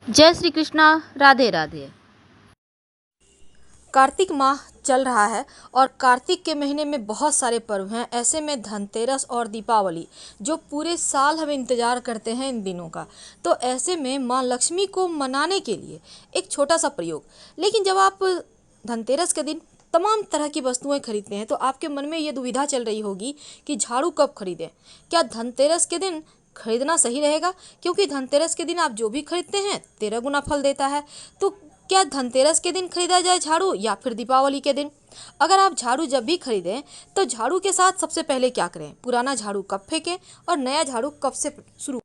जय श्री कृष्णा। राधे राधे। कार्तिक माह चल रहा है और कार्तिक के महीने में बहुत सारे पर्व हैं। ऐसे में धनतेरस और दीपावली जो पूरे साल हम इंतज़ार करते हैं इन दिनों का। तो ऐसे में माँ लक्ष्मी को मनाने के लिए एक छोटा सा प्रयोग। लेकिन जब आप धनतेरस के दिन तमाम तरह की वस्तुएं खरीदते हैं तो आपके मन में ये दुविधा चल रही होगी कि झाड़ू कब खरीदें। क्या धनतेरस के दिन खरीदना सही रहेगा? क्योंकि धनतेरस के दिन आप जो भी खरीदते हैं 13 गुना फल देता है। तो क्या धनतेरस के दिन खरीदा जाए झाड़ू या फिर दीपावली के दिन? अगर आप झाड़ू जब भी खरीदें तो झाड़ू के साथ सबसे पहले क्या करें? पुराना झाड़ू कब फेंकें और नया झाड़ू कब से शुरू?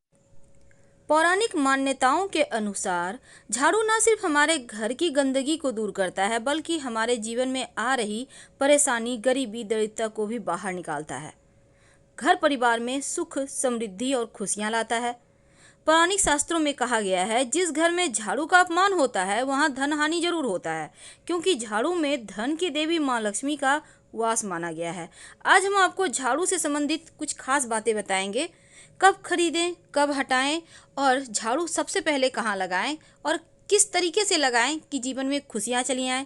पौराणिक मान्यताओं के अनुसार झाड़ू न सिर्फ हमारे घर की गंदगी को दूर करता है बल्कि हमारे जीवन में आ रही परेशानी, गरीबी, दरिद्रता को भी बाहर निकालता है। घर परिवार में सुख, समृद्धि और खुशियां लाता है। पौराणिक शास्त्रों में कहा गया है, जिस घर में झाड़ू का अपमान होता है वहां धन हानि जरूर होता है, क्योंकि झाड़ू में धन की देवी माँ लक्ष्मी का वास माना गया है। आज हम आपको झाड़ू से संबंधित कुछ खास बातें बताएंगे। कब खरीदें, कब हटाएं और झाड़ू सबसे पहले कहाँ लगाएं और किस तरीके से लगाएं कि जीवन में खुशियां चली आएं।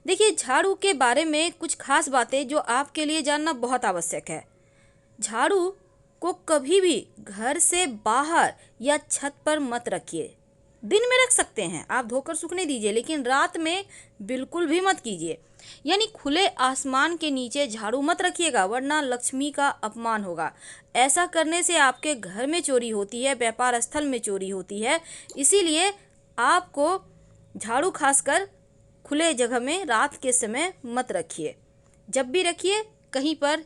देखिए, झाड़ू के बारे में कुछ खास बातें जो आपके लिए जानना बहुत आवश्यक है। झाड़ू को कभी भी घर से बाहर या छत पर मत रखिए। दिन में रख सकते हैं, आप धोकर सूखने दीजिए, लेकिन रात में बिल्कुल भी मत कीजिए। यानी खुले आसमान के नीचे झाड़ू मत रखिएगा, वरना लक्ष्मी का अपमान होगा। ऐसा करने से आपके घर में चोरी होती है, व्यापार स्थल में चोरी होती है। इसीलिए आपको झाड़ू खासकर खुले जगह में रात के समय मत रखिए। जब भी रखिए कहीं पर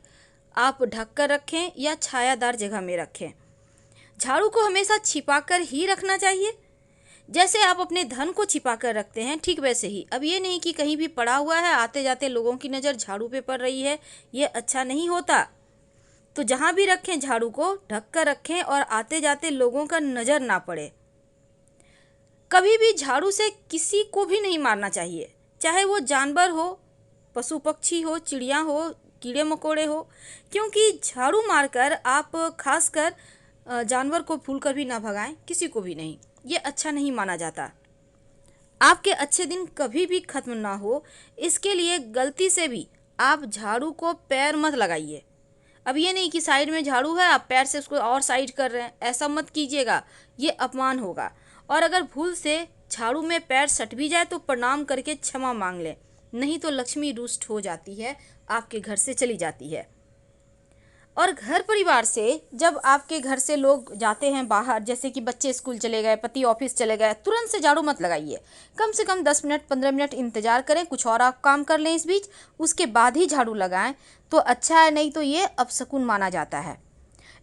आप ढक कर रखें या छायादार जगह में रखें। झाड़ू को हमेशा छिपाकर ही रखना चाहिए। जैसे आप अपने धन को छिपा कर रखते हैं, ठीक वैसे ही अब ये नहीं कि कहीं भी पड़ा हुआ है, आते जाते लोगों की नज़र झाड़ू पे पड़ रही है, ये अच्छा नहीं होता। तो जहाँ भी रखें झाड़ू को ढक कर रखें और आते जाते लोगों का नज़र ना पड़े। कभी भी झाड़ू से किसी को भी नहीं मारना चाहिए, चाहे वो जानवर हो, पशु पक्षी हो, चिड़िया हो, कीड़े मकोड़े हो, क्योंकि झाड़ू मारकर आप खासकर जानवर को भूल कर भी ना भगाएं, किसी को भी नहीं। ये अच्छा नहीं माना जाता। आपके अच्छे दिन कभी भी खत्म ना हो, इसके लिए गलती से भी आप झाड़ू को पैर मत लगाइए। अब ये नहीं कि साइड में झाड़ू है आप पैर से उसको और साइड कर रहे हैं, ऐसा मत कीजिएगा, ये अपमान होगा। और अगर भूल से झाड़ू में पैर सट भी जाए तो प्रणाम करके क्षमा मांग लें, नहीं तो लक्ष्मी रुष्ट हो जाती है, आपके घर से चली जाती है। और घर परिवार से जब आपके घर से लोग जाते हैं बाहर, जैसे कि बच्चे स्कूल चले गए, पति ऑफिस चले गए, तुरंत से झाड़ू मत लगाइए। कम से कम 10 मिनट 15 मिनट इंतजार करें, कुछ और आप काम कर लें इस बीच, उसके बाद ही झाड़ू लगाएं तो अच्छा है, नहीं तो ये अपशकुन माना जाता है।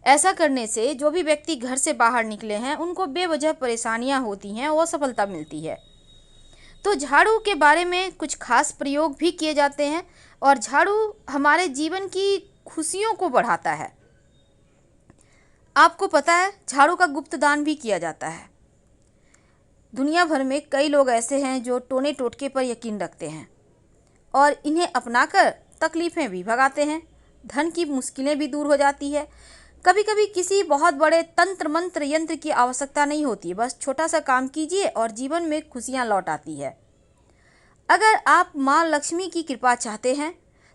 ऐसा करने से जो भी व्यक्ति घर से बाहर निकले हैं उनको बेवजह परेशानियां होती हैं, असफलता मिलती है। तो झाड़ू के बारे में कुछ खास प्रयोग भी किए जाते हैं और झाड़ू हमारे जीवन की खुशियों को बढ़ाता है। आपको पता है झाड़ू का गुप्त दान भी किया जाता है। दुनिया भर में कई लोग ऐसे हैं जो टोने टोटके पर यकीन रखते हैं और इन्हें अपनाकर तकलीफ़ें भी भगाते हैं, धन की मुश्किलें भी दूर हो जाती है। कभी कभी किसी बहुत बड़े तंत्र मंत्र यंत्र की आवश्यकता नहीं होती, बस छोटा सा काम कीजिए और जीवन में खुशियाँ लौट आती है। अगर आप माँ लक्ष्मी की कृपा चाहते हैं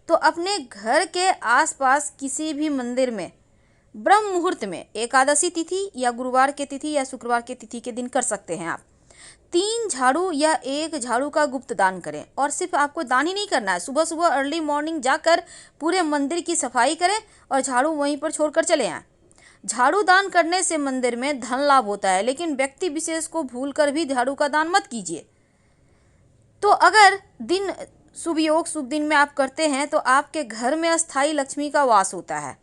तो अपने घर के आसपास किसी भी मंदिर में ब्रह्म मुहूर्त में, एकादशी तिथि या गुरुवार के तिथि या शुक्रवार के तिथि के दिन कर सकते हैं आप 3 झाड़ू या 1 झाड़ू का गुप्त दान करें। और सिर्फ आपको दान ही नहीं करना है, सुबह सुबह अर्ली मॉर्निंग जाकर पूरे मंदिर की सफाई करें और झाड़ू वहीं पर छोड़कर चले आएँ। झाड़ू दान करने से मंदिर में धन लाभ होता है, लेकिन व्यक्ति विशेष को भूलकर भी झाड़ू का दान मत कीजिए। तो अगर दिन शुभ योग शुभ दिन में आप करते हैं तो आपके घर में अस्थायी लक्ष्मी का वास होता है।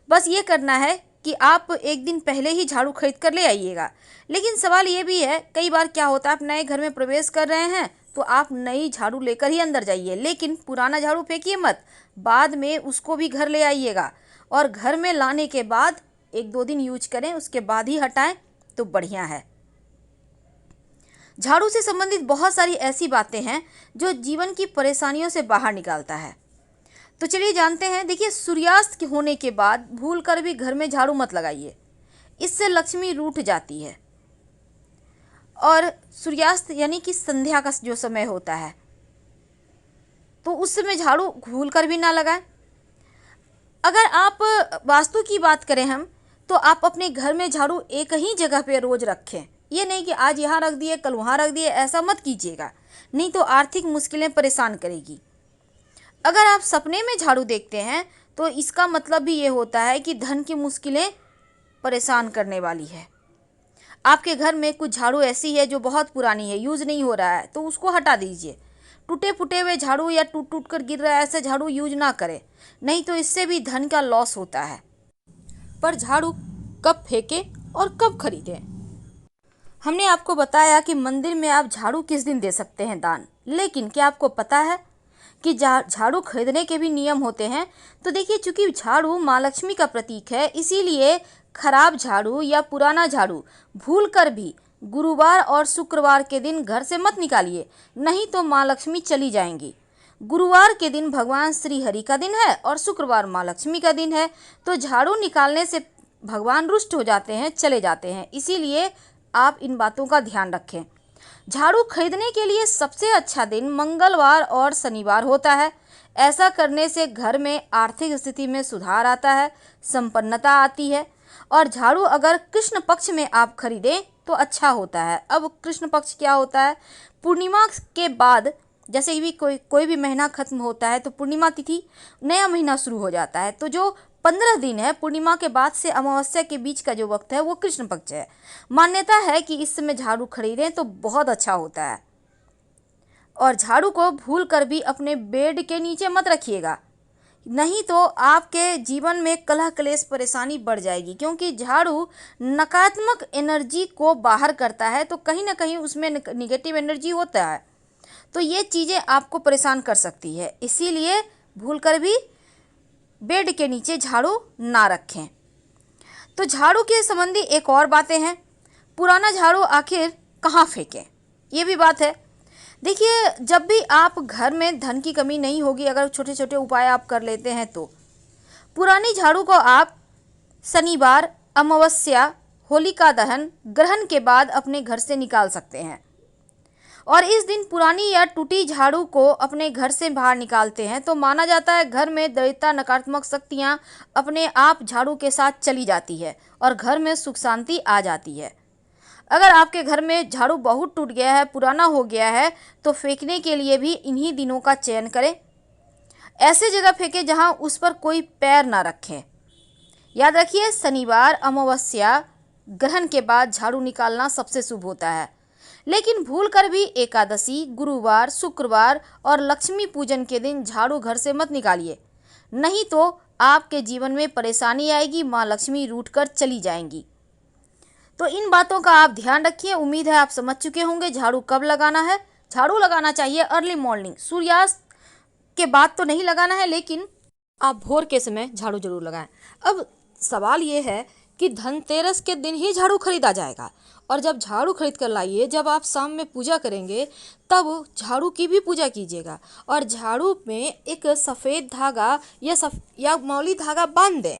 बस ये करना है कि आप एक दिन पहले ही झाड़ू खरीद कर ले आइएगा। लेकिन सवाल ये भी है, कई बार क्या होता है आप नए घर में प्रवेश कर रहे हैं तो आप नई झाड़ू लेकर ही अंदर जाइए, लेकिन पुराना झाड़ू फेंकिए मत, बाद में उसको भी घर ले आइएगा और घर में लाने के बाद 1-2 दिन यूज करें, उसके बाद ही हटाएं तो बढ़िया है। झाड़ू से संबंधित बहुत सारी ऐसी बातें हैं जो जीवन की परेशानियों से बाहर निकालता है। तो चलिए जानते हैं। देखिए, सूर्यास्त होने के बाद भूलकर भी घर में झाड़ू मत लगाइए, इससे लक्ष्मी रूठ जाती है। और सूर्यास्त यानी कि संध्या का जो समय होता है, तो उस समय झाड़ू भूल कर भी ना लगाएं। अगर आप वास्तु की बात करें हम, तो आप अपने घर में झाड़ू एक ही जगह पे रोज रखें। ये नहीं कि आज यहाँ रख दिए कल वहाँ रख दिए, ऐसा मत कीजिएगा, नहीं तो आर्थिक मुश्किलें परेशान करेगी। अगर आप सपने में झाड़ू देखते हैं तो इसका मतलब भी ये होता है कि धन की मुश्किलें परेशान करने वाली है। आपके घर में कुछ झाड़ू ऐसी है जो बहुत पुरानी है, यूज़ नहीं हो रहा है, तो उसको हटा दीजिए। टूटे फूटे हुए झाड़ू या टूट टूट कर गिर रहा है ऐसे झाड़ू यूज ना करें, नहीं तो इससे भी धन का लॉस होता है। पर झाड़ू कब फेंकें और कब खरीदें? हमने आपको बताया कि मंदिर में आप झाड़ू किस दिन दे सकते हैं दान, लेकिन क्या आपको पता है कि झाड़ू खरीदने के भी नियम होते हैं? तो देखिए, चूंकि झाड़ू माँ लक्ष्मी का प्रतीक है, इसीलिए खराब झाड़ू या पुराना झाड़ू भूलकर भी गुरुवार और शुक्रवार के दिन घर से मत निकालिए, नहीं तो माँ लक्ष्मी चली जाएंगी। गुरुवार के दिन भगवान श्री हरि का दिन है और शुक्रवार माँ लक्ष्मी का दिन है, तो झाड़ू निकालने से भगवान रुष्ट हो जाते हैं, चले जाते हैं। इसीलिए आप इन बातों का ध्यान रखें। झाड़ू खरीदने के लिए सबसे अच्छा दिन मंगलवार और शनिवार होता है। ऐसा करने से घर में आर्थिक स्थिति में सुधार आता है, संपन्नता आती है। और झाड़ू अगर कृष्ण पक्ष में आप खरीदें तो अच्छा होता है। अब कृष्ण पक्ष क्या होता है? पूर्णिमा के बाद, जैसे भी कोई भी महीना खत्म होता है तो पूर्णिमा तिथि नया महीना शुरू हो जाता है। तो जो 15 दिन है पूर्णिमा के बाद से अमावस्या के बीच का जो वक्त है वो कृष्ण पक्ष है। मान्यता है कि इस समय झाड़ू खरीदें तो बहुत अच्छा होता है। और झाड़ू को भूल कर भी अपने बेड के नीचे मत रखिएगा, नहीं तो आपके जीवन में कलह क्लेश परेशानी बढ़ जाएगी। क्योंकि झाड़ू नकारात्मक एनर्जी को बाहर करता है, तो कहीं ना कहीं उसमें निगेटिव एनर्जी होता है, तो ये चीज़ें आपको परेशान कर सकती है। इसीलिए भूल कर भी बेड के नीचे झाड़ू ना रखें। तो झाड़ू के संबंधी एक और बातें हैं। पुराना झाड़ू आखिर कहाँ फेंकें, ये भी बात है। देखिए, जब भी आप घर में धन की कमी नहीं होगी, अगर छोटे छोटे उपाय आप कर लेते हैं, तो पुरानी झाड़ू को आप शनिवार, अमावस्या, होलिका दहन, ग्रहण के बाद अपने घर से निकाल सकते हैं। और इस दिन पुरानी या टूटी झाड़ू को अपने घर से बाहर निकालते हैं तो माना जाता है घर में दैवता नकारात्मक शक्तियाँ अपने आप झाड़ू के साथ चली जाती है और घर में सुख शांति आ जाती है। अगर आपके घर में झाड़ू बहुत टूट गया है, पुराना हो गया है, तो फेंकने के लिए भी इन्हीं दिनों का चयन करें। ऐसे जगह फेंकें जहां उस पर कोई पैर ना रखें। याद रखिए, शनिवार, अमावस्या, ग्रहण के बाद झाड़ू निकालना सबसे शुभ होता है। लेकिन भूल कर भी एकादशी, गुरुवार, शुक्रवार और लक्ष्मी पूजन के दिन झाड़ू घर से मत निकालिए, नहीं तो आपके जीवन में परेशानी आएगी, माँ लक्ष्मी रूठ कर चली जाएंगी। तो इन बातों का आप ध्यान रखिए। उम्मीद है आप समझ चुके होंगे झाड़ू कब लगाना है। झाड़ू लगाना चाहिए अर्ली मॉर्निंग, सूर्यास्त के बाद तो नहीं लगाना है, लेकिन आप भोर के समय झाड़ू जरूर लगाएं। अब सवाल ये है कि धनतेरस के दिन ही झाड़ू खरीदा जाएगा, और जब झाड़ू खरीद कर लाइए, जब आप शाम में पूजा करेंगे तब झाड़ू की भी पूजा कीजिएगा, और झाड़ू में एक सफ़ेद धागा या मौली धागा बांध दें।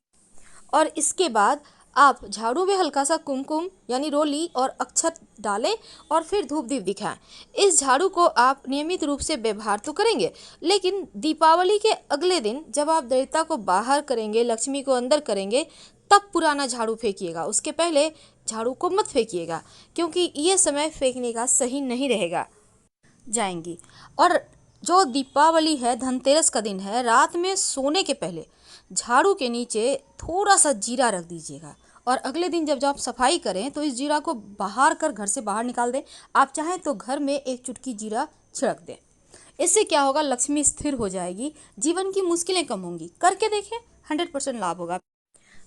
और इसके बाद आप झाड़ू में हल्का सा कुमकुम यानी रोली और अक्षत डालें और फिर धूप दीप दिखाएं। इस झाड़ू को आप नियमित रूप से व्यवहार तो करेंगे, लेकिन दीपावली के अगले दिन जब आप देवता को बाहर करेंगे, लक्ष्मी को अंदर करेंगे, तब पुराना झाड़ू फेंकिएगा। उसके पहले झाड़ू को मत फेंकिएगा, क्योंकि ये समय फेंकने का सही नहीं रहेगा, जाएंगी। और जो दीपावली है, धनतेरस का दिन है, रात में सोने के पहले झाड़ू के नीचे थोड़ा सा जीरा रख दीजिएगा, और अगले दिन जब आप सफाई करें तो इस जीरा को बाहर कर घर से बाहर निकाल दें। आप चाहें तो घर में एक चुटकी जीरा छिड़क दें। इससे क्या होगा, लक्ष्मी स्थिर हो जाएगी, जीवन की मुश्किलें कम होंगी। करके देखें, 100% लाभ होगा।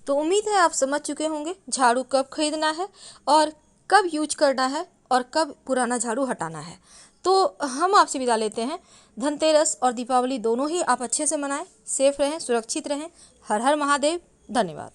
तो उम्मीद है आप समझ चुके होंगे झाड़ू कब खरीदना है और कब यूज करना है और कब पुराना झाड़ू हटाना है। तो हम आपसे विदा लेते हैं। धनतेरस और दीपावली दोनों ही आप अच्छे से मनाएं, सेफ रहें, सुरक्षित रहें। हर हर महादेव। धन्यवाद।